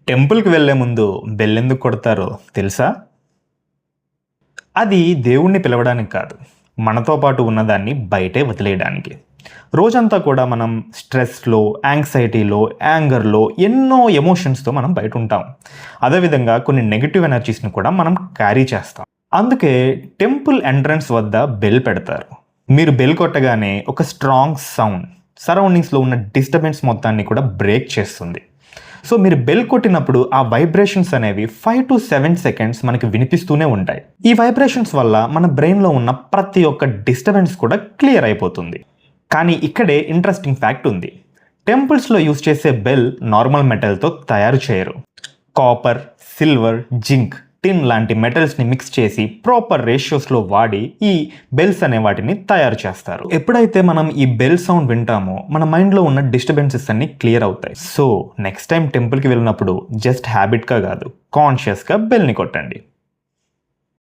టెంపుల్కి వెళ్ళే ముందు బెల్ ఎందుకు కొడతారో తెలుసా? అది దేవుణ్ణి పిలవడానికి కాదు, మనతో పాటు ఉన్నదాన్ని బయటే వదిలేయడానికి. రోజంతా కూడా మనం స్ట్రెస్లో, యాంగ్జైటీలో, యాంగర్లో ఎన్నో ఎమోషన్స్తో మనం బయట ఉంటాం. అదేవిధంగా కొన్ని నెగిటివ్ ఎనర్జీస్ని కూడా మనం క్యారీ చేస్తాం. అందుకే టెంపుల్ ఎంట్రన్స్ వద్ద బెల్ పెడతారు. మీరు బెల్ కొట్టగానే ఒక స్ట్రాంగ్ సౌండ్ సరౌండింగ్స్లో ఉన్న డిస్టర్బెన్స్ మొత్తాన్ని కూడా బ్రేక్ చేస్తుంది. సో మీరు బెల్ కొట్టినప్పుడు ఆ వైబ్రేషన్స్ అనేవి 5 to 7 సెకండ్స్ మనకి వినిపిస్తూనే ఉంటాయి. ఈ వైబ్రేషన్స్ వల్ల మన బ్రెయిన్లో ఉన్న ప్రతి ఒక్క డిస్టర్బెన్స్ కూడా క్లియర్ అయిపోతుంది. కానీ ఇక్కడే ఇంట్రెస్టింగ్ ఫ్యాక్ట్ ఉంది. టెంపుల్స్లో యూజ్ చేసే బెల్ నార్మల్ మెటల్తో తయారు చేయరు. కాపర్, సిల్వర్, జింక్, టిన్ లాంటి మెటల్స్ని మిక్స్ చేసి ప్రాపర్ రేషియోస్లో వాడి ఈ బెల్స్ అనే వాటిని తయారు చేస్తారు. ఎప్పుడైతే మనం ఈ బెల్ సౌండ్ వింటామో మన మైండ్లో ఉన్న డిస్టర్బెన్సెస్ అన్ని క్లియర్ అవుతాయి. సో నెక్స్ట్ టైం టెంపుల్కి వెళ్ళినప్పుడు జస్ట్ హ్యాబిట్గా కాదు, కాన్షియస్గా బెల్ని కొట్టండి.